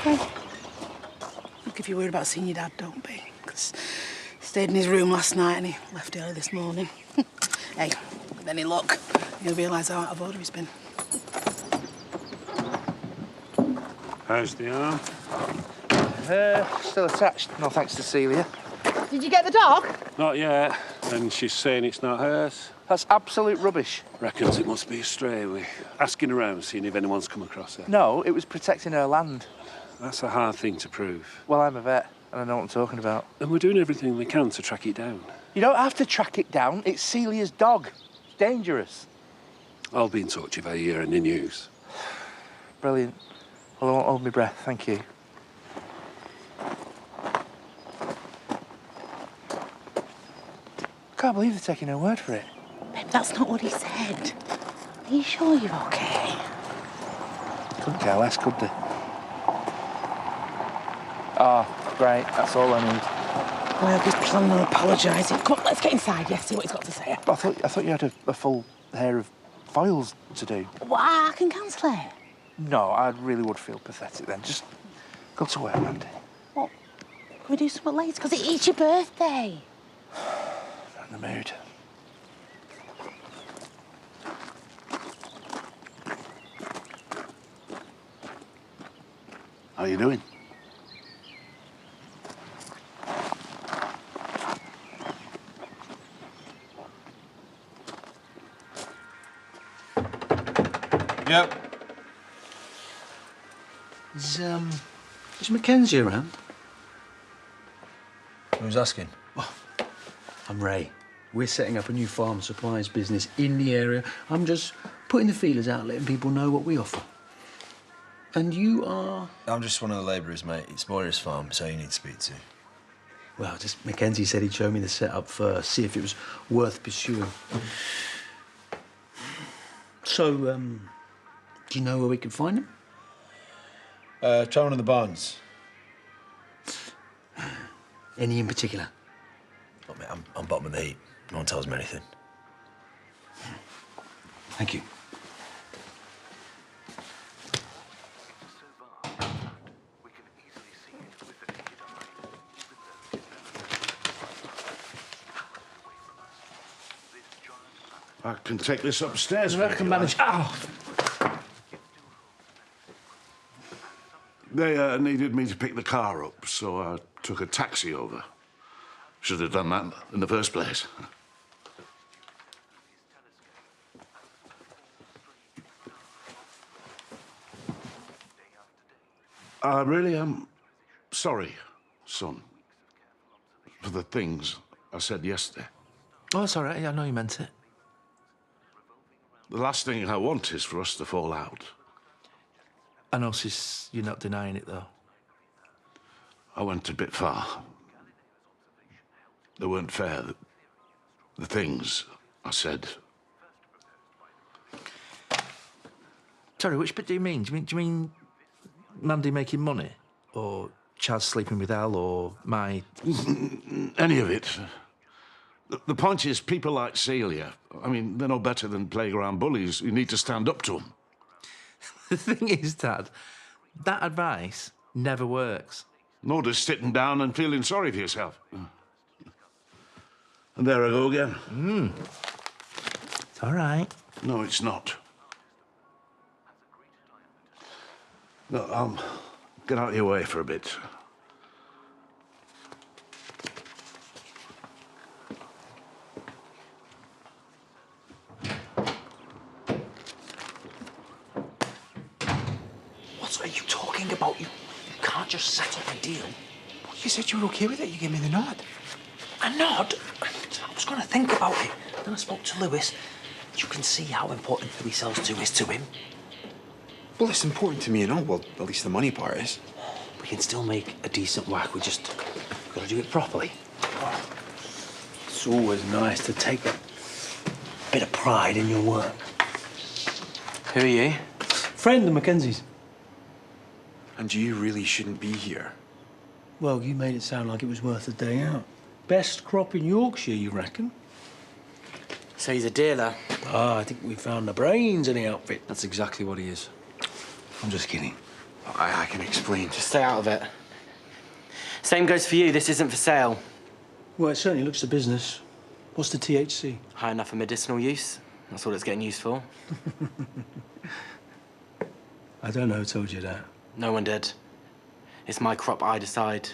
OK. Look, if you're worried about seeing your dad, don't be. Because he stayed in his room last night and he left early this morning. Hey, with any luck, you'll realise how out of order he's been. How's the arm? Still attached. No thanks to Celia. Did you get the dog? Not yet. And she's saying it's not hers. That's absolute rubbish. Reckons it must be a stray. We're asking around, seeing if anyone's come across her. No, it was protecting her land. That's a hard thing to prove. Well, I'm a vet, and I know what I'm talking about. And we're doing everything we can to track it down. You don't have to track it down. It's Celia's dog. It's dangerous. I'll be in touch if I hear any news. Brilliant. Well, I won't hold my breath. Thank you. I can't believe they're taking her word for it. Babe, that's not what he said. Are you sure you're OK? Couldn't care less, could they? Oh, great. That's all I need. Well, I hope he's planning on apologising. Come on, let's get inside, yeah, see what he's got to say. I thought you had a full hair of files to do. Well, I can cancel it. No, I really would feel pathetic then. Just go to work, Mandy. What? Can we do something later? Because it is your birthday. Not in the mood. How you doing? Yep. Is Mackenzie around? Who's asking? Oh, I'm Ray. We're setting up a new farm supplies business in the area. I'm just putting the feelers out, letting people know what we offer. And you are? I'm just one of the labourers, mate. It's Moira's farm, so you need to speak to. Well, just Mackenzie said he'd show me the setup first, see if it was worth pursuing. So, do you know where we can find him? Try one of the barns. Any in particular? Look, mate, I'm bottom of the heap. No one tells me anything. Thank you. I can take this upstairs. I can manage. Ow! They needed me to pick the car up, so I took a taxi over. Should have done that in the first place. I really am sorry, son, for the things I said yesterday. Oh, it's all right. I know you meant it. The last thing I want is for us to fall out. I notice you're not denying it, though. I went a bit far. They weren't fair. The things I said. Sorry, which bit do you mean? Do you mean Mandy making money? Or Chaz sleeping with Al? Or my... Any of it. The point is, people like Celia, I mean, they're no better than playground bullies. You need to stand up to them. The thing is, Dad, that advice never works. Nor does sitting down and feeling sorry for yourself. And there I go again. It's all right. No, it's not. No, I'll get out of your way for a bit. What are you talking about? You can't just set up a deal. You said you were OK with it. You gave me the nod. A nod? I was going to think about it. Then I spoke to Lewis. You can see how important who he sells to is to him. Well, it's important to me, you know. Well, at least the money part is. We can still make a decent whack. We just got to do it properly. It's always nice to take a bit of pride in your work. Who are you? Friend of Mackenzie's. And you really shouldn't be here. Well, you made it sound like it was worth a day out. Best crop in Yorkshire, you reckon? So he's a dealer. Ah, I think we found the brains in the outfit. That's exactly what he is. I'm just kidding. I can explain. Just stay out of it. Same goes for you. This isn't for sale. Well, it certainly looks to business. What's the THC? High enough for medicinal use. That's what it's getting used for. I don't know who told you that. No one did. It's my crop, I decide.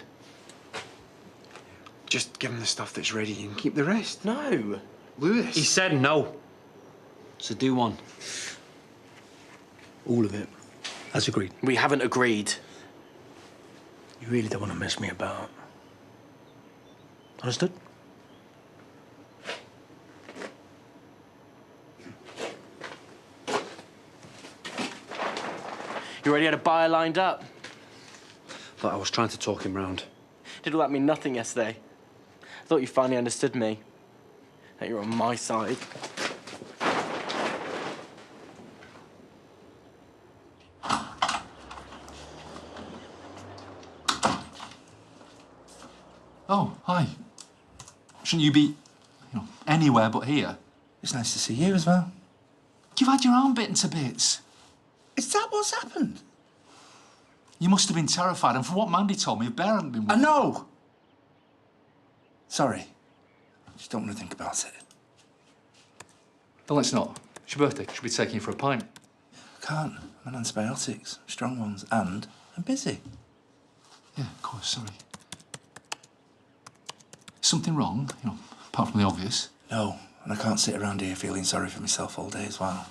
Just give him the stuff that's ready and keep the rest. No. Lewis. He said no. So do one. All of it. As agreed. We haven't agreed. You really don't want to mess me about. Understood? You already had a buyer lined up. But I was trying to talk him round. Did all that mean nothing yesterday? I thought you finally understood me. That you're on my side. Oh, hi. Shouldn't you be, anywhere but here? It's nice to see you as well. You've had your arm bitten to bits. Is that what's happened? You must have been terrified, and for what Mandy told me, if Bear hadn't been with I know! Sorry. Just don't want to think about it. Well, let's not. It's your birthday. Should be taking you for a pint. I can't. I'm on antibiotics. Strong ones. And I'm busy. Yeah, of course, sorry. Something wrong, apart from the obvious? No, and I can't sit around here feeling sorry for myself all day as well.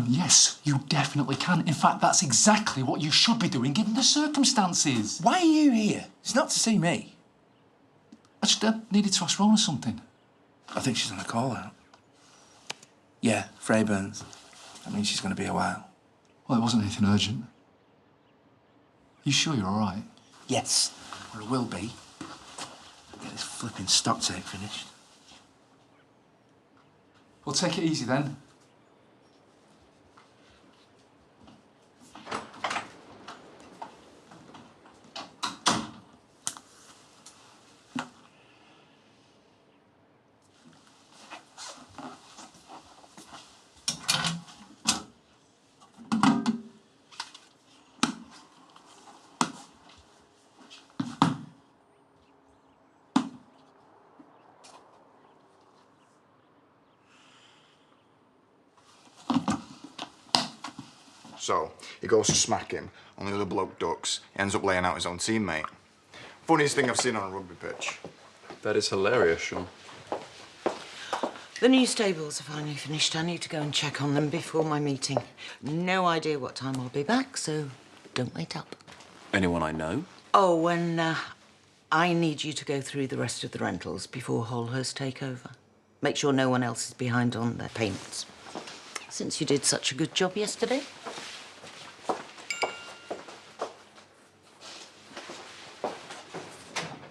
Yes, you definitely can. In fact, that's exactly what you should be doing, given the circumstances. Why are you here? It's not to see me. I just needed to ask Rona something. I think she's on a call out. Yeah, Freyburns. That means she's going to be a while. Well, it wasn't anything urgent. You sure you're all right? Yes, or I will be. Get this flipping stock take finished. Well, take it easy then. So, he goes to smack him, and the other bloke ducks. He ends up laying out his own teammate. Funniest thing I've seen on a rugby pitch. That is hilarious, Sean. The new stables are finally finished. I need to go and check on them before my meeting. No idea what time I'll be back, so don't wait up. Anyone I know? Oh, and I need you to go through the rest of the rentals before Holhurst take over. Make sure no one else is behind on their payments. Since you did such a good job yesterday.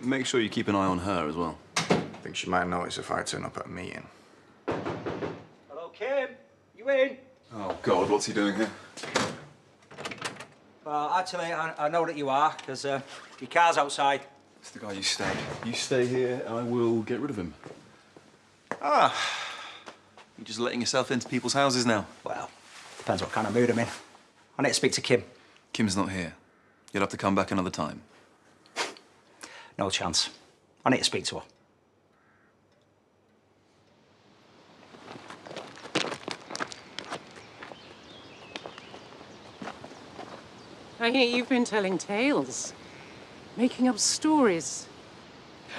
Make sure you keep an eye on her as well. I think she might notice if I turn up at a meeting. Hello, Kim. You in? Oh, God, what's he doing here? Well, actually, I know that you are, because your car's outside. It's the guy you stay. You stay here, I will get rid of him. Ah. You're just letting yourself into people's houses now? Well, depends what kind of mood I'm in. I need to speak to Kim. Kim's not here. You'll have to come back another time. No chance. I need to speak to her. I hear you've been telling tales, making up stories.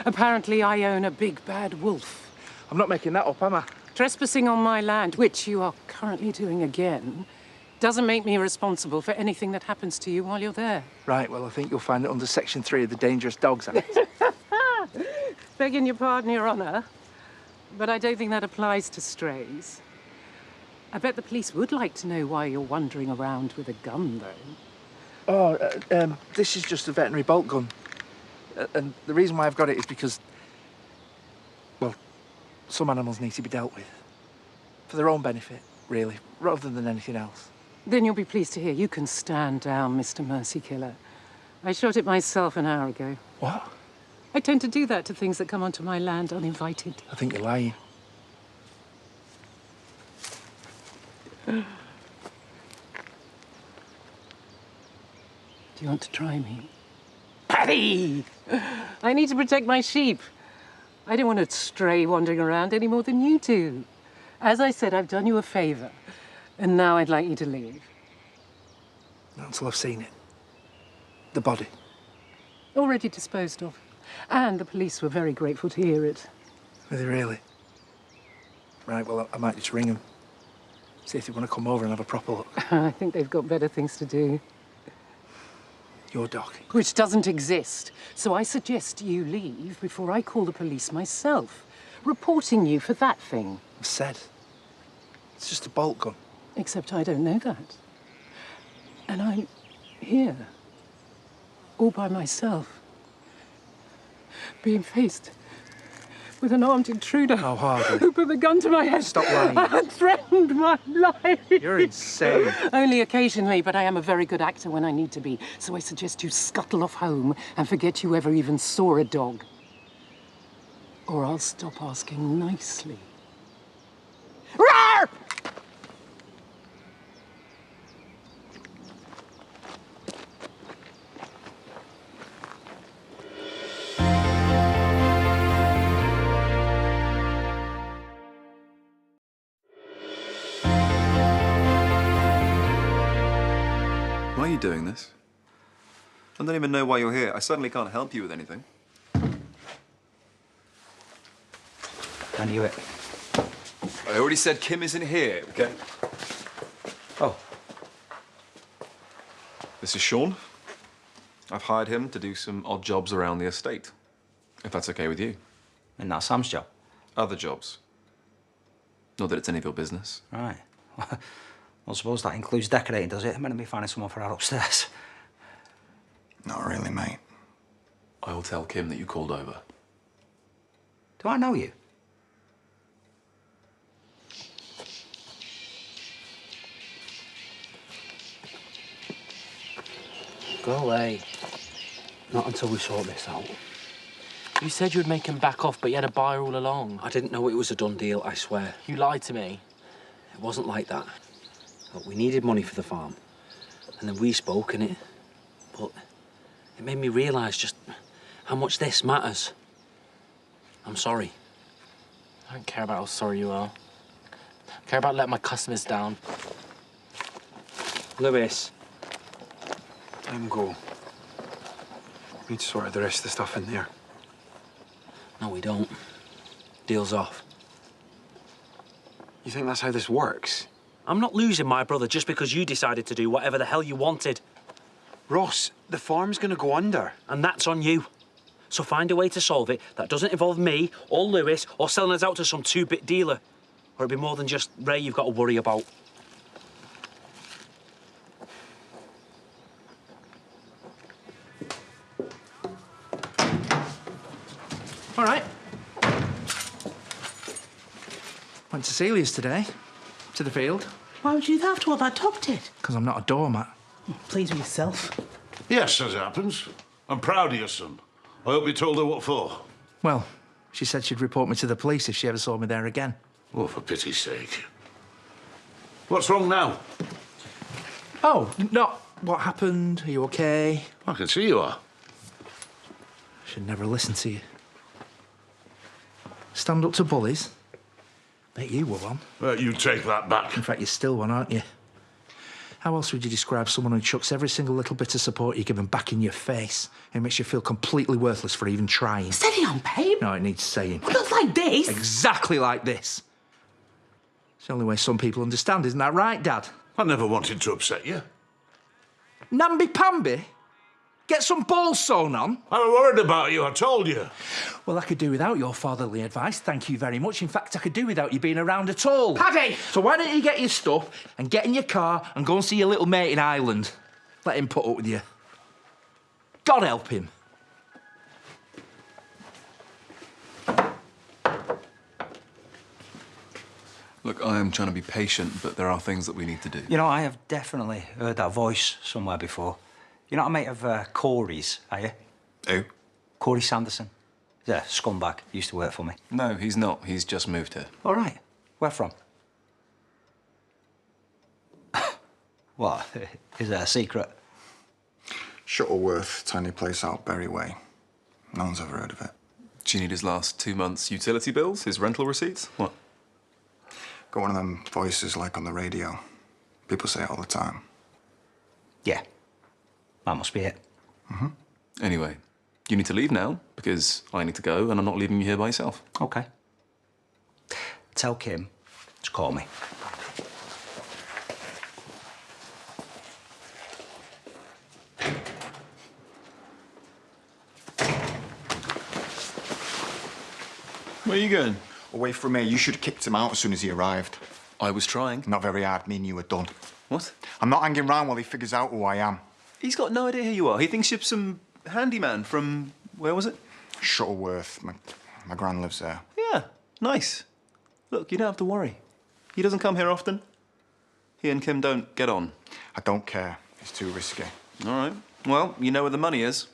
Apparently I own a big bad wolf. I'm not making that up, am I? Trespassing on my land, which you are currently doing again, doesn't make me responsible for anything that happens to you while you're there. Right, well, I think you'll find it under Section 3 of the Dangerous Dogs Act. Begging your pardon, Your Honour, but I don't think that applies to strays. I bet the police would like to know why you're wandering around with a gun, though. Oh, this is just a veterinary bolt gun. And the reason why I've got it is because, well, some animals need to be dealt with. For their own benefit, really, rather than anything else. Then you'll be pleased to hear you can stand down, Mr. Mercy Killer. I shot it myself an hour ago. What? I tend to do that to things that come onto my land uninvited. I think you're lying. Do you want to try me? Paddy! I need to protect my sheep. I don't want a stray wandering around any more than you do. As I said, I've done you a favour, and now I'd like you to leave. Not until I've seen it. The body. Already disposed of. And the police were very grateful to hear it. Were they really? Right, well, I might just ring them. See if they want to come over and have a proper look. I think they've got better things to do. Your dog. Which doesn't exist. So I suggest you leave before I call the police myself, reporting you for that thing. I've said. It's just a bolt gun. Except I don't know that. And I'm here, all by myself, being faced with an armed intruder. How hard? Who put the gun to my head. Stop lying. And threatened my life. You're insane. Only occasionally, but I am a very good actor when I need to be. So I suggest you scuttle off home and forget you ever even saw a dog. Or I'll stop asking nicely. Roar! Why are you doing this? I don't even know why you're here. I certainly can't help you with anything. I knew it. I already said Kim isn't here, okay? Oh. This is Sean. I've hired him to do some odd jobs around the estate. If that's okay with you. And that's Sam's job? Other jobs. Not that it's any of your business. Right. Well, I suppose that includes decorating, does it? I'm meant to be finding someone for our upstairs. Not really, mate. I'll tell Kim that you called over. Do I know you? Go away. Not until we sort this out. You said you would make him back off, but you had a buyer all along. I didn't know it was a done deal, I swear. You lied to me. It wasn't like that. Look, we needed money for the farm. And then we spoke and it... But it made me realise just how much this matters. I'm sorry. I don't care about how sorry you are. I care about letting my customers down. Lewis. Let him go. We need to sort out the rest of the stuff in there. No, we don't. Deal's off. You think that's how this works? I'm not losing my brother just because you decided to do whatever the hell you wanted. Ross, the farm's gonna go under. And that's on you. So find a way to solve it that doesn't involve me or Lewis or selling us out to some two-bit dealer. Or it'll be more than just Ray you've got to worry about. All right. Went to Celia's today. To the field. Why would you do that after what that dog did? Because I'm not a doormat. Pleased with yourself. Yes, as it happens. I'm proud of your son. I hope you told her what for. Well, she said she'd report me to the police if she ever saw me there again. Oh, for pity's sake. What's wrong now? Oh, not what happened. Are you okay? I can see you are. Should never listen to you. Stand up to bullies? Bet you were one. You take that back. In fact, you're still one, aren't you? How else would you describe someone who chucks every single little bit of support you give them back in your face and makes you feel completely worthless for even trying? Steady on, babe. No, it needs saying. Well, not like this. Exactly like this. It's the only way some people understand, isn't that right, Dad? I never wanted to upset you. Namby-pamby? Get some balls sewn on? I'm worried about you, I told you. Well, I could do without your fatherly advice, thank you very much. In fact, I could do without you being around at all. Paddy! So why don't you get your stuff and get in your car and go and see your little mate in Ireland? Let him put up with you. God help him. Look, I am trying to be patient, but there are things that we need to do. You know, I have definitely heard that voice somewhere before. You're not a mate of Corey's, are you? Who? Corey Sanderson. He's a scumbag. He used to work for me. No, he's not. He's just moved here. All right. Where from? What? Is that a secret? Shuttleworth, tiny place out Berry Way. No one's ever heard of it. Do you need his last 2 months' utility bills, his rental receipts? What? Got one of them voices like on the radio. People say it all the time. Yeah. That must be it. Mm-hmm. Anyway, you need to leave now, because I need to go, and I'm not leaving you here by yourself. Okay. Tell Kim to call me. Where are you going? Away from me. You should have kicked him out as soon as he arrived. I was trying. Not very hard. Me and you were done. What? I'm not hanging around while he figures out who I am. He's got no idea who you are. He thinks you're some handyman from... where was it? Shuttleworth. My gran lives there. Yeah, nice. Look, you don't have to worry. He doesn't come here often. He and Kim don't get on. I don't care. It's too risky. All right. Well, you know where the money is.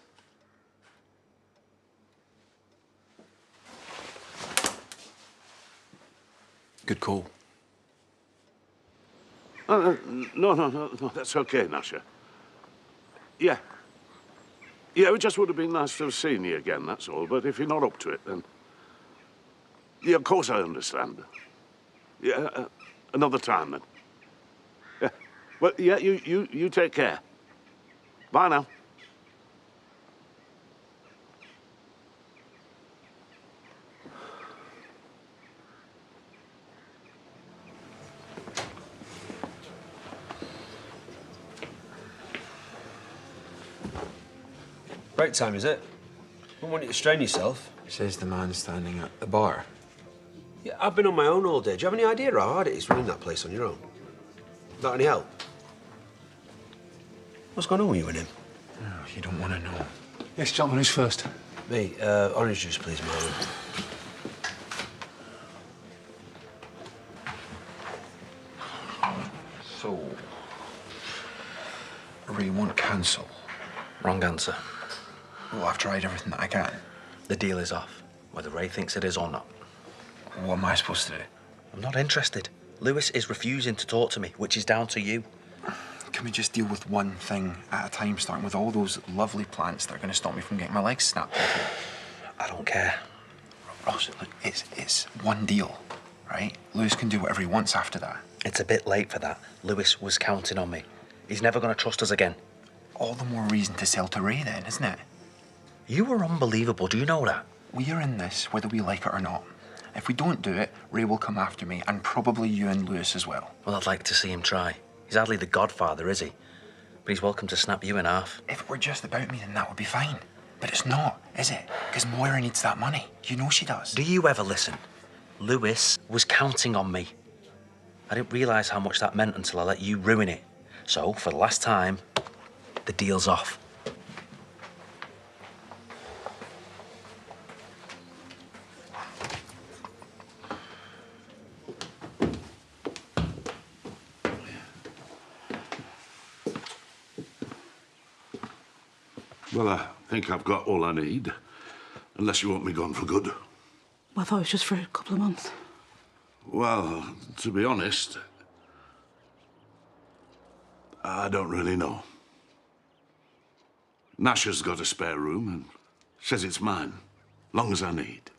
Good call. No, that's okay, Nasha. Yeah. Yeah, it just would have been nice to have seen you again, that's all. But if you're not up to it, then... Yeah, of course I understand. Yeah, another time, then. Yeah. Well, yeah, you take care. Bye now. Break time, is it? Don't want you to strain yourself. Says the man standing at the bar. Yeah, I've been on my own all day. Do you have any idea how hard it is running that place on your own? Not any help? What's going on with you and him? Oh, you don't want to know. Yes, gentlemen, who's first? Me, orange juice, please, Marlon. So, Ray won't cancel. Wrong answer. Well, I've tried everything that I can. The deal is off, whether Ray thinks it is or not. What am I supposed to do? I'm not interested. Lewis is refusing to talk to me, which is down to you. Can we just deal with one thing at a time, starting with all those lovely plants that are going to stop me from getting my legs snapped into? I don't care. Ross, look, it's one deal, right? Lewis can do whatever he wants after that. It's a bit late for that. Lewis was counting on me. He's never going to trust us again. All the more reason to sell to Ray then, isn't it? You were unbelievable, do you know that? We are in this whether we like it or not. If we don't do it, Ray will come after me, and probably you and Lewis as well. Well, I'd like to see him try. He's hardly the godfather, is he? But he's welcome to snap you in half. If it were just about me, then that would be fine. But it's not, is it? Because Moira needs that money. You know she does. Do you ever listen? Lewis was counting on me. I didn't realise how much that meant until I let you ruin it. So, for the last time, the deal's off. Well, I think I've got all I need. Unless you want me gone for good. Well, I thought it was just for a couple of months. Well, to be honest, I don't really know. Nasha's got a spare room and says it's mine, long as I need.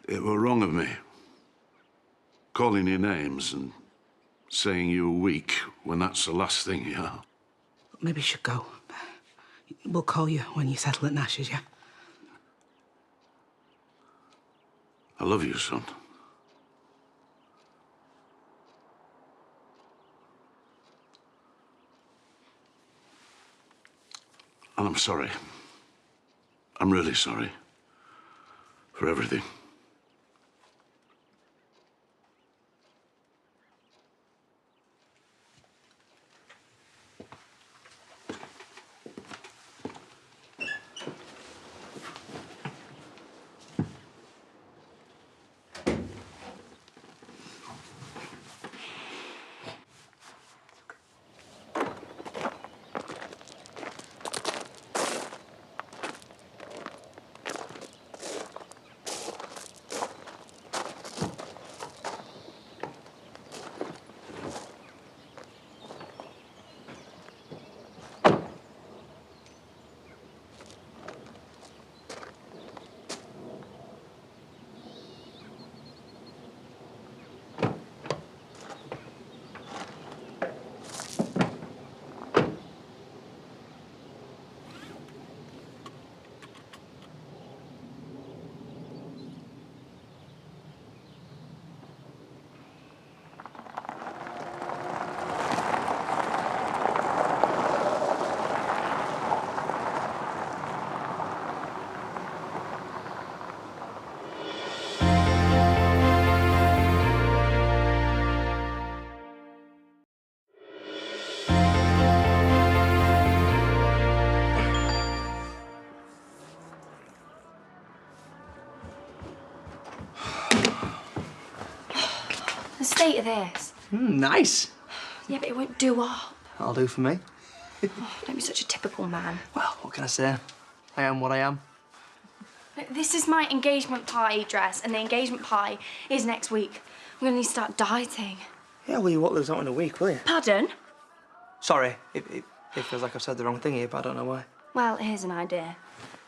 It were wrong of me, calling you names and saying you were weak when that's the last thing you are. Maybe you should go. We'll call you when you settle at Nash's, yeah? I love you, son. And I'm sorry. I'm really sorry. For everything. state of this. Nice. Yeah, but it won't do up. That'll do for me. Don't be such a typical man. Well, what can I say? I am what I am. Look, this is my engagement party dress, and the engagement party is next week. I'm gonna need to start dieting. Yeah, well, you won't lose out in a week, will you? Pardon? Sorry, it feels like I've said the wrong thing here, but I don't know why. Well, here's an idea.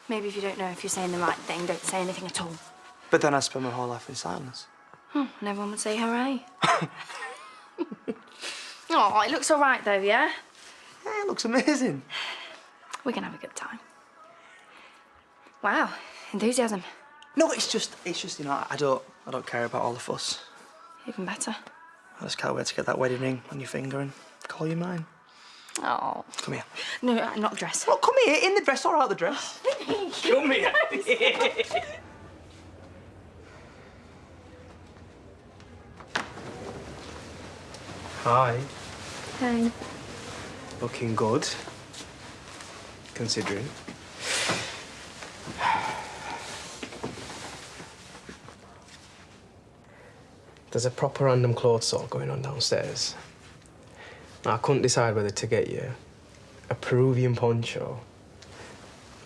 Maybe if you don't know if you're saying the right thing, don't say anything at all. But then I spend my whole life in silence. And everyone would say hooray. Oh, it looks all right, though, yeah? Yeah, it looks amazing. We can have a good time. Wow, enthusiasm. No, it's just, you know, I don't care about all the fuss. Even better. I just can't wait to get that wedding ring on your finger and call you mine. Oh. Come here. No, not the dress. Well, come here, in the dress or out the dress. Come here. Hi. Hey. Looking good. Considering. There's a proper random clothes sort going on downstairs. Now, I couldn't decide whether to get you a Peruvian poncho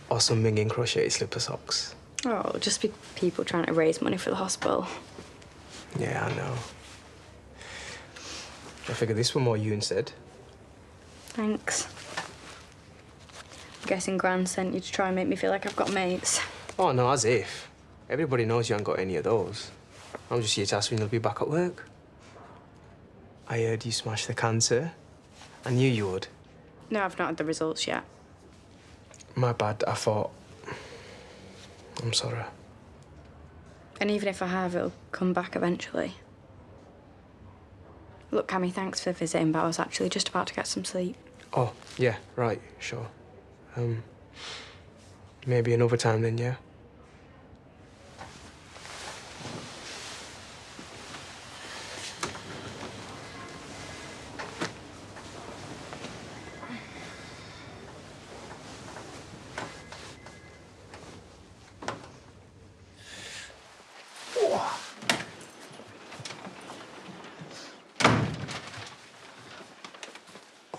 or some minging crocheted slipper socks. Oh, just be people trying to raise money for the hospital. Yeah, I know. I figured this one more you instead. Thanks. I'm guessing Gran sent you to try and make me feel like I've got mates. Oh, no, as if. Everybody knows you haven't got any of those. I'm just here to ask when you'll be back at work. I heard you smashed the cancer. I knew you would. No, I've not had the results yet. My bad, I thought... I'm sorry. And even if I have, it'll come back eventually. Look, Cammy, thanks for visiting, but I was actually just about to get some sleep. Oh, yeah, right, sure. Maybe another time then, yeah?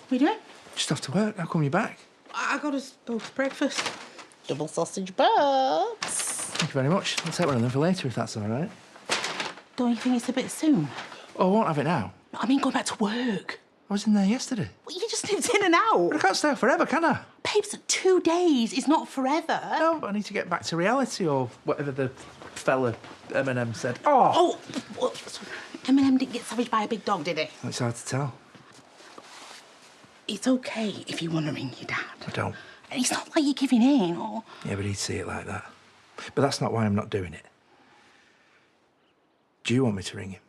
What are you doing? Just off to work. How come you're back? I got us both breakfast. Double sausage buns. Thank you very much. I'll take one of them for later if that's all right. Don't you think it's a bit soon? Oh, I won't have it now. I mean, going back to work. I was in there yesterday. Well, you just nipped in and out. But I can't stay out forever, can I? Babes, 2 days is not forever. No, but I need to get back to reality or whatever the fella Eminem said. Oh! Oh! Eminem didn't get savaged by a big dog, did he? It's hard to tell. It's okay if you want to ring your dad. I don't. And it's not like you're giving in, or... Yeah, but he'd see it like that. But that's not why I'm not doing it. Do you want me to ring him?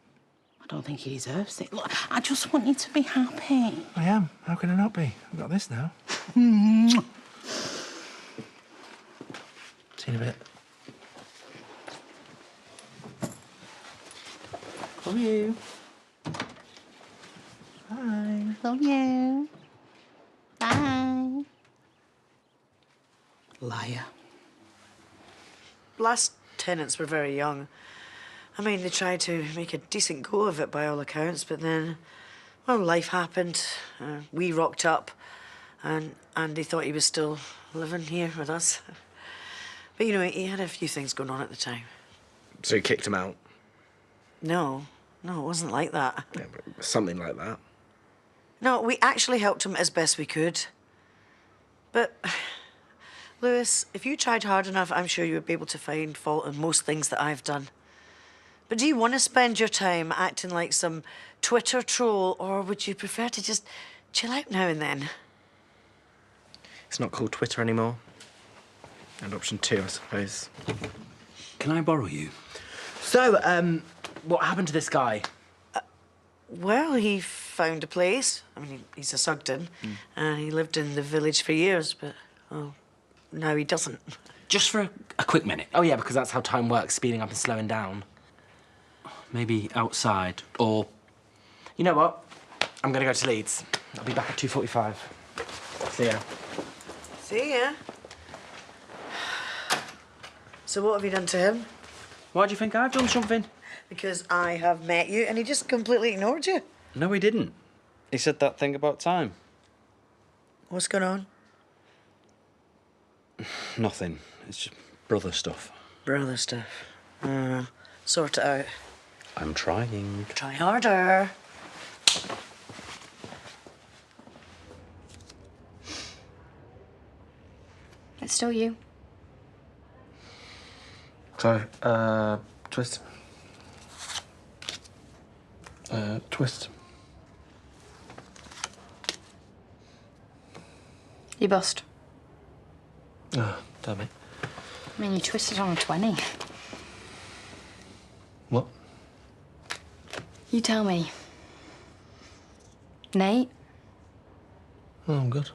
I don't think he deserves it. Look, I just want you to be happy. I am. How can I not be? I've got this now. See you in a bit. Love you. Bye. Love you. Bye. Liar. Last tenants were very young. I mean, they tried to make a decent go of it by all accounts, but then, well, life happened. We rocked up, and Andy thought he was still living here with us. But, you know, he had a few things going on at the time. So you kicked him out? No, it wasn't like that. Yeah, but something like that. No, we actually helped him as best we could. But, Lewis, if you tried hard enough, I'm sure you would be able to find fault in most things that I've done. But do you want to spend your time acting like some Twitter troll, or would you prefer to just chill out now and then? It's not called Twitter anymore. And option 2, I suppose. Can I borrow you? So, what happened to this guy? Well, he found a place. I mean, he's a Sugden, and he lived in the village for years, but, oh, now he doesn't. Just for a quick minute. Oh, yeah, because that's how time works, speeding up and slowing down. Maybe outside, or... You know what? I'm gonna go to Leeds. I'll be back at 2:45. See ya. See ya. So what have you done to him? Why do you think I've done something? because I have met you and he just completely ignored you. No, he didn't. He said that thing about time. What's going on? Nothing. It's just brother stuff. Brother stuff. Sort it out. I'm trying. Try harder. It's still you. Sorry, twist. Twist. You bust. Oh, damn it. I mean, you twisted on a 20. What? You tell me. Nate? Oh, I'm good.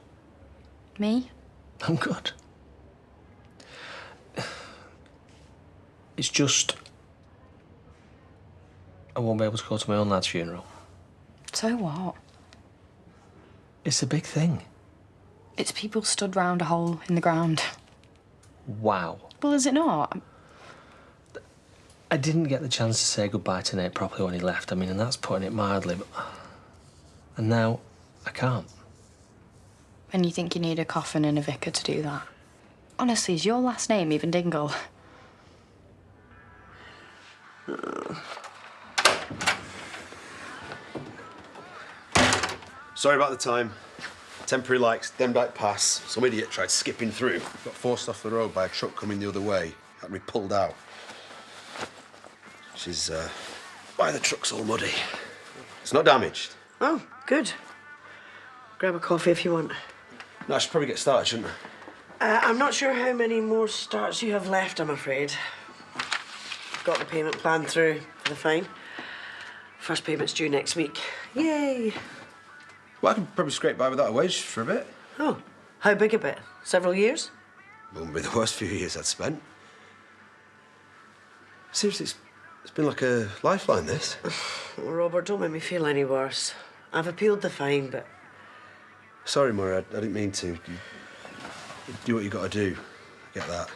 Me? I'm good. It's just... I won't be able to go to my own lad's funeral. So what? It's a big thing. It's people stood round a hole in the ground. Wow. Well, is it not? I didn't get the chance to say goodbye to Nate properly when he left. I mean, and that's putting it mildly, but... And now, I can't. And you think you need a coffin and a vicar to do that? Honestly, is your last name even Dingle? Sorry about the time. Temporary lights, then back pass. Some idiot tried skipping through. Got forced off the road by a truck coming the other way. Had me pulled out. She's, why the truck's all muddy. It's not damaged. Oh, good. Grab a coffee if you want. No, I should probably get started, shouldn't I? I'm not sure how many more starts you have left, I'm afraid. Got the payment plan through for the fine. First payment's due next week. Yay! Well, I could probably scrape by without a wage for a bit. Oh, how big a bit? Several years? Won't be the worst few years I'd spent. Seriously, it's been like a lifeline, this. Oh, Robert, don't make me feel any worse. I've appealed the fine, but... Sorry, Murray, I didn't mean to. You do what you got to do. I get that.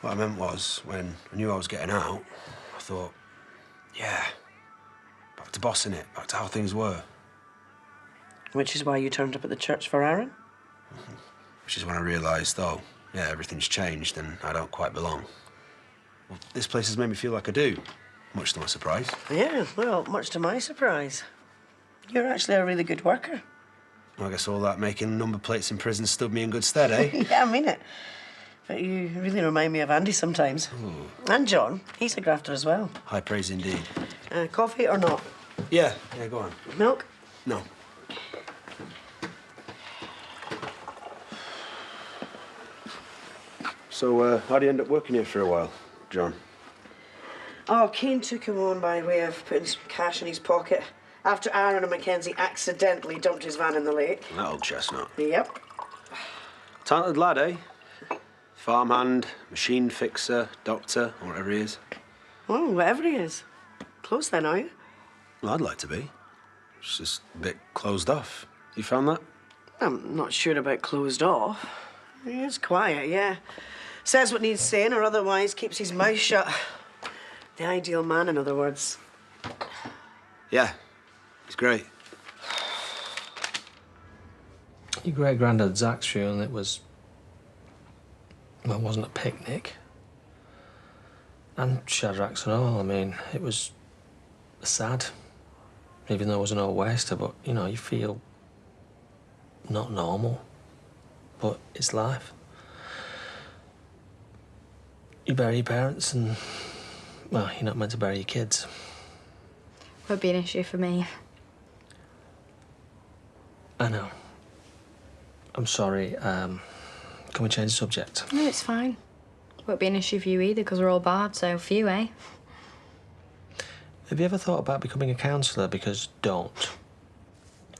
What I meant was, when I knew I was getting out, I thought, yeah, back to bossing it, back to how things were. Which is why you turned up at the church for Aaron? Which is when I realised, oh, yeah, everything's changed and I don't quite belong. Well, this place has made me feel like I do, much to my surprise. Yeah, well, much to my surprise. You're actually a really good worker. Well, I guess all that making number plates in prison stood me in good stead, eh? Yeah, I mean it. But you really remind me of Andy sometimes. Ooh. And John. He's a grafter as well. High praise indeed. Coffee or not? Yeah, go on. Milk? No. So, how do you end up working here for a while, John? Oh, Kane took him on by way of putting some cash in his pocket after Aaron and Mackenzie accidentally dumped his van in the lake. That old chestnut. Yep. Talented lad, eh? Farmhand, machine fixer, doctor, or whatever he is. Oh, whatever he is. Close then, are you? Well, I'd like to be. It's just a bit closed off. You found that? I'm not sure about closed off. He is quiet, yeah. Says what needs saying or otherwise keeps his mouth shut. The ideal man, in other words. Yeah, he's great. Your great-granddad Zach's funeral, it was... Well, it wasn't a picnic. And Shadrach's and all, I mean, it was sad. Even though there was no waster, but, you know, you feel not normal. But it's life. You bury your parents and, well, you're not meant to bury your kids. Won't be an issue for me. I know. I'm sorry. Can we change the subject? No, it's fine. Won't be an issue for you either, because we're all bad, so for you, eh? Have you ever thought about becoming a counsellor? Because don't.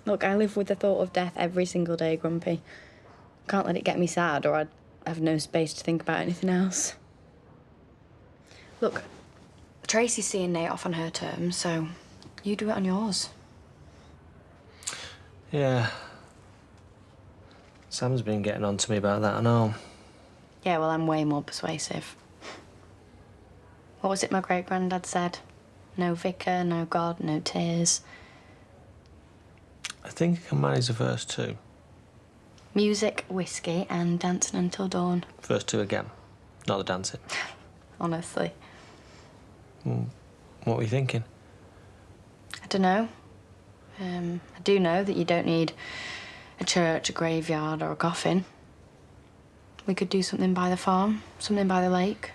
Look, I live with the thought of death every single day, Grumpy. Can't let it get me sad, or I'd have no space to think about anything else. Look, Tracy's seeing Nate off on her terms, so you do it on yours. Yeah. Sam's been getting on to me about that, I know. Yeah, well, I'm way more persuasive. What was it my great-granddad said? No vicar, no God, no tears. I think I can manage the first two. Music, whiskey, and dancing until dawn. First two again, not the dancing. Honestly. What were you thinking? I don't know. I do know that you don't need a church, a graveyard, or a coffin. We could do something by the farm, something by the lake.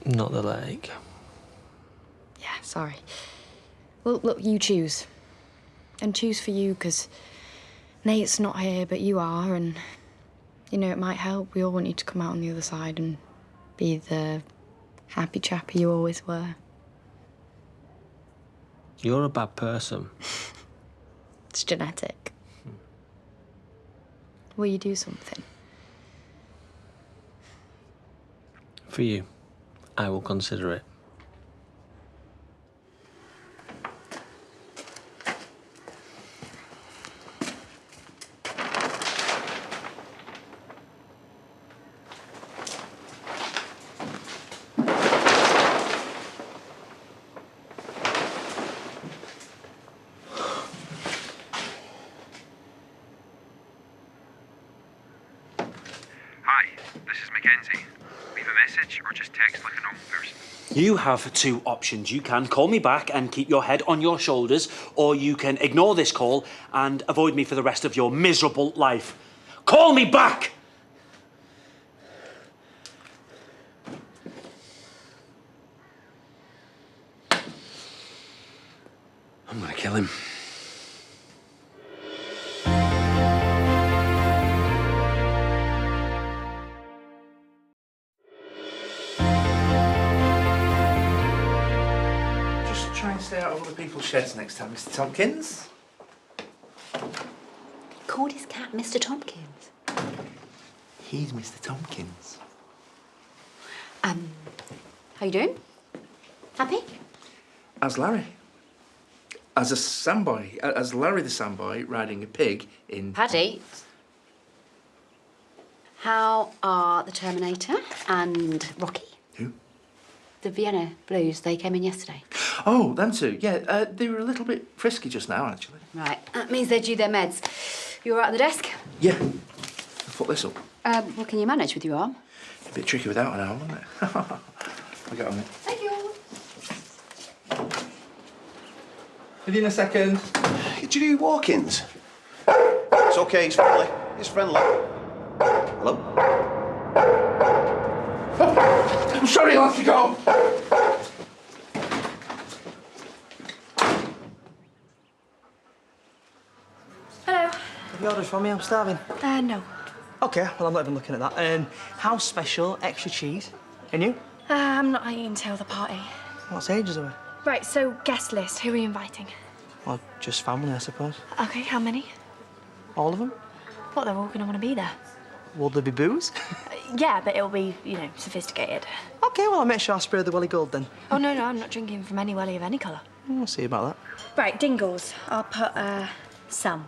Not the lake. Yeah, sorry. Well, look, you choose. And choose for you, because Nate's not here, but you are, and, you know, it might help. We all want you to come out on the other side and be the happy chappy you always were. You're a bad person. It's genetic. Will you do something? For you, I will consider it. Or just text like a normal person? You have two options. You can call me back and keep your head on your shoulders, or you can ignore this call and avoid me for the rest of your miserable life. Call me back! I'm gonna kill him. Try and stay out of other people's sheds next time, Mr. Tompkins. Called his cat Mr. Tompkins. He's Mr. Tompkins. How you doing? Happy? As Larry. As a sandboy. As Larry the sandboy riding a pig in... Paddy? How are the Terminator and Rocky? Who? The Vienna Blues. They came in yesterday. Oh, them two. Yeah, they were a little bit frisky just now, actually. Right. That means they're due their meds. You all right on the desk? Yeah. I'll put this up. What can you manage with your arm? A bit tricky without an arm, wasn't it? I'll get on it. Thank you. With you in a second. Do you do walk-ins? It's okay, it's friendly. It's friendly. Hello? I'm sorry, I'll have to go. Hello. Have you ordered from me? I'm starving. No. OK, well, I'm not even looking at that. House special, extra cheese. And you? I'm not eating till the party. What's ages away? Right, so guest list. Who are you inviting? Well, just family, I suppose. OK, how many? All of them? What, they're all going to want to be there? Will there be booze? Yeah, but it'll be, you know, sophisticated. OK, well, I'll make sure I spray the welly gold then. Oh, no, I'm not drinking from any welly of any colour. We'll see about Right, Dingles. I'll put, some.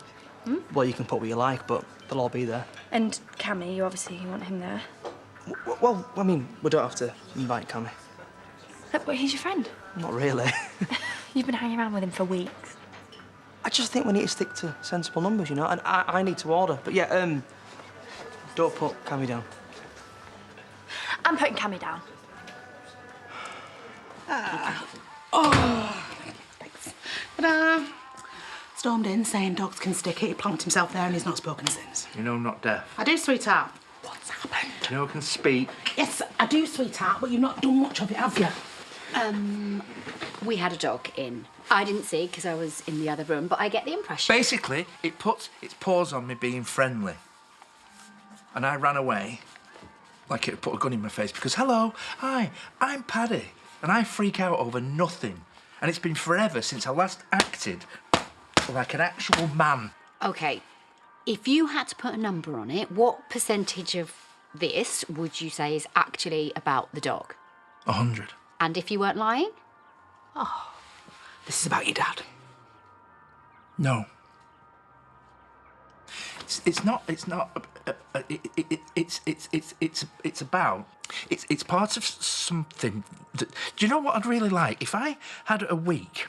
that. Well, you can put what you like, but they'll all be there. And Cammy, you want him there. Well, I mean, we don't have to invite Cammy. But he's your friend. Not really. You've been hanging around with him for weeks. I just think we need to stick to sensible numbers, you know, and I need to order. But yeah, don't put Cammy down. I'm putting Cammy down. Thanks. Ta-da! Stormed in saying dogs can stick it. He plonked himself there and he's not spoken since. You know I'm not deaf. I do, sweetheart. What's happened? You know I can speak. Yes, I do, sweetheart, but you've not done much of it, have you? We had a dog in. I didn't see because I was in the other room, but I get the impression. Basically, it puts its paws on me being friendly. And I ran away like it had put a gun in my face because, hello, hi, I'm Paddy. And I freak out over nothing. And it's been forever since I last acted like an actual man. OK, if you had to put a number on it, what percentage of this would you say is actually about the dog? 100. And if you weren't lying? Oh, this is about your dad. No. It's not. It's about. It's part of something. Do you know what I'd really like? If I had a week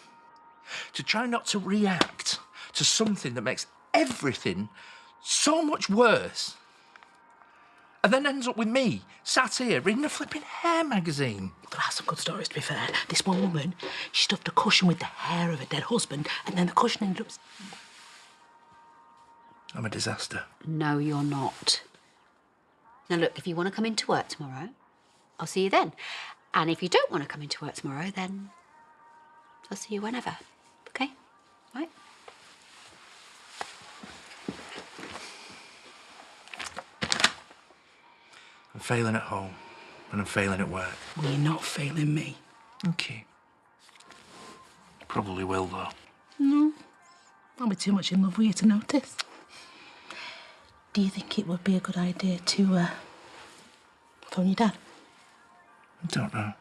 to try not to react to something that makes everything so much worse, and then ends up with me sat here reading a flipping hair magazine. There are some good stories, to be fair. This one woman, she stuffed a cushion with the hair of her dead husband, and then the cushion ended up... I'm a disaster. No, you're not. Now, look, if you want to come into work tomorrow, I'll see you then. And if you don't want to come into work tomorrow, then I'll see you whenever. OK? Right? I'm failing at home, and I'm failing at work. Well, you're not failing me. Okay. Probably will, though. No. I'll be too much in love with you to notice. Do you think it would be a good idea to, phone your dad? I don't know.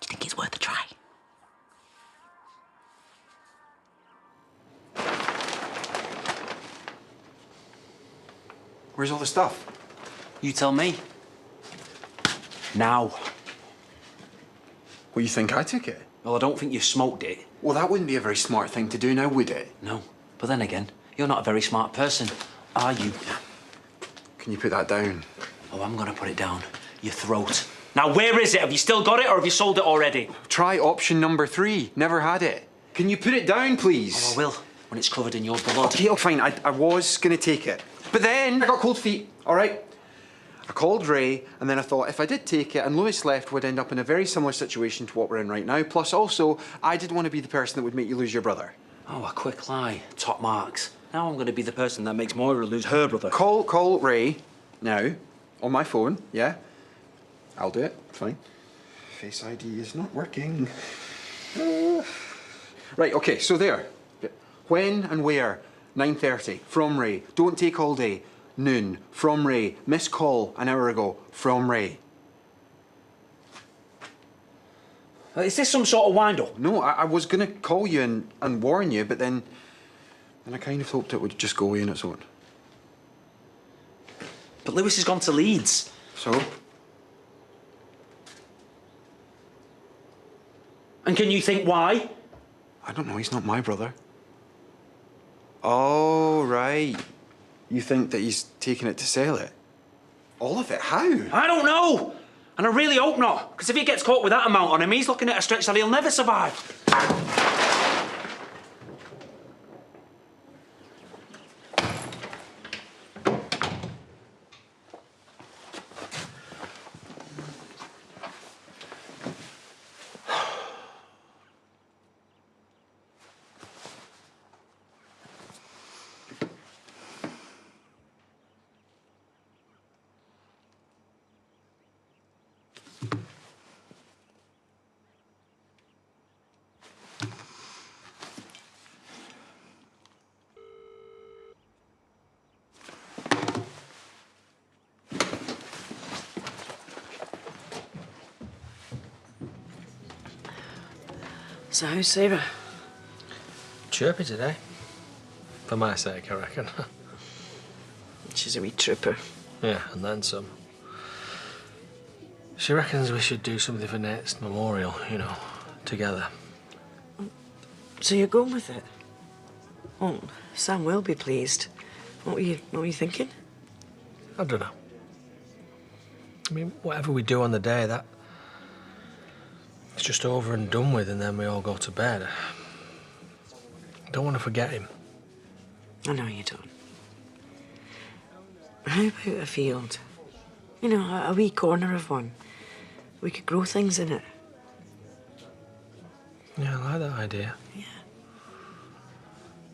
Do you think it's worth a try? Where's all the stuff? You tell me. Now. Well, you think I took it? Well, I don't think you smoked it. Well, that wouldn't be a very smart thing to do now, would it? No. But then again, you're not a very smart person, are you? Can you put that down? Oh, I'm gonna put it down. Your throat. Now, where is it? Have you still got it, or have you sold it already? Try option number 3. Never had it. Can you put it down, please? Oh, I will, when it's covered in your blood. Okay, oh, fine. I was gonna take it. But then I got cold feet, all right? I called Ray, and then I thought if I did take it and Lewis left, we'd end up in a very similar situation to what we're in right now. Plus, also, I didn't want to be the person that would make you lose your brother. Oh, a quick lie. Top marks. Now I'm going to be the person that makes Moira lose her brother. Call Ray now on my phone, yeah? I'll do it, fine. Face ID is not working. Right, okay, so there. When and where? 9:30, from Ray. Don't take all day. Noon, from Ray. Missed call an hour ago, from Ray. Is this some sort of wind-up? No, I was going to call you and warn you, but then I kind of hoped it would just go away on its own. But Lewis has gone to Leeds. So? And can you think why? I don't know, he's not my brother. Oh, right. You think that he's taking it to sell it? All of it? How? I don't know. And I really hope not. Because if he gets caught with that amount on him, he's looking at a stretch that he'll never survive. So how's Sarah? Chirpy today. For my sake, I reckon. She's a wee trooper. Yeah, and then some. She reckons we should do something for next memorial, you know, together. So you're going with it? Oh, Sam will be pleased. What were you thinking? I don't know. I mean, whatever we do on the day, that... it's just over and done with, and then we all go to bed. I don't want to forget him. I know you don't. How about a field? You know, a wee corner of one. We could grow things in it. Yeah, I like that idea. Yeah.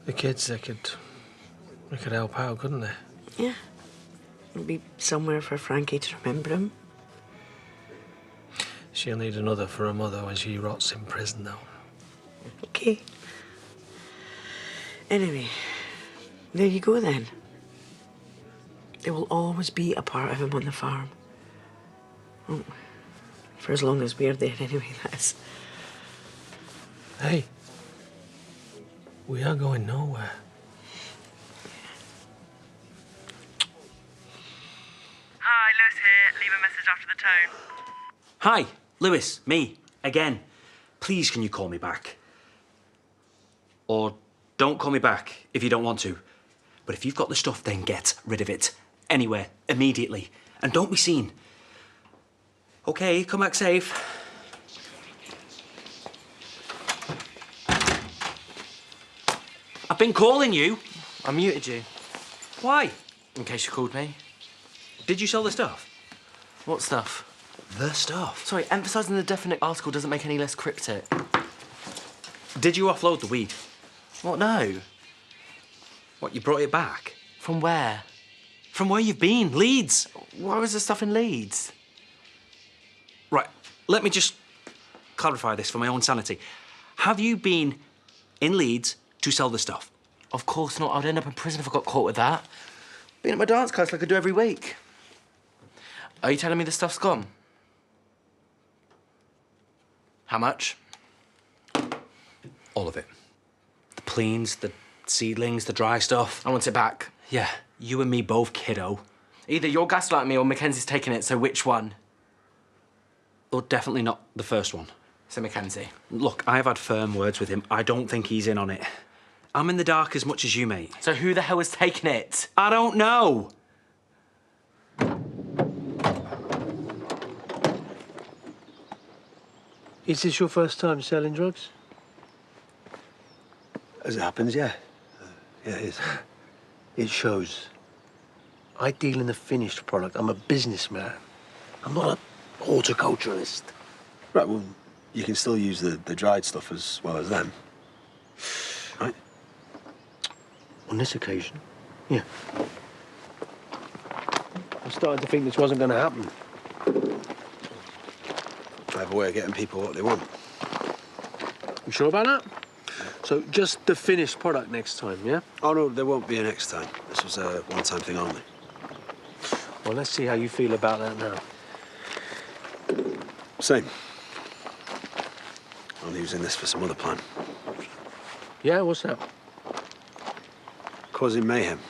The kids, they could help out, couldn't they? Yeah. It'll be somewhere for Frankie to remember him. She'll need another for her mother when she rots in prison, though. Okay. Anyway, there you go then. There will always be a part of him on the farm. Oh, for as long as we're there anyway, that's... Hey, we are going nowhere. just after the tone. Hi, Lewis, me, again. Please, can you call me back? Or don't call me back if you don't want to. But if you've got the stuff, then get rid of it. Anywhere, immediately. And don't be seen. Okay, come back safe. I've been calling you. I muted you. Why? In case you called me. Did you sell the stuff? What stuff? The stuff. Sorry, emphasising the definite article doesn't make any less cryptic. Did you offload the weed? What, no? What, you brought it back? From where? From where you've been, Leeds. Why was there stuff in Leeds? Right, let me just clarify this for my own sanity. Have you been in Leeds to sell the stuff? Of course not. I'd end up in prison if I got caught with that. Being at my dance class like I do every week. Are you telling me the stuff's gone? How much? All of it. The pleens, the seedlings, the dry stuff. I want it back. Yeah, you and me both, kiddo. Either you're gaslighting me or Mackenzie's taking it, so which one? Well, definitely not the first one. So Mackenzie. Look, I've had firm words with him. I don't think he's in on it. I'm in the dark as much as you, mate. So who the hell is taking it? I don't know. Is this your first time selling drugs? As it happens, yeah. Yeah, it is. It shows. I deal in the finished product. I'm a businessman. I'm not a horticulturalist. Right, well, you can still use the dried stuff as well as them. Right? On this occasion, yeah. I'm starting to think this wasn't going to happen. I have a way of getting people what they want. You sure about that? So just the finished product next time, yeah? Oh, no, there won't be a next time. This was a one-time thing only. Well, let's see how you feel about that now. Same. I'm using this for some other plan. Yeah, what's that? Causing mayhem.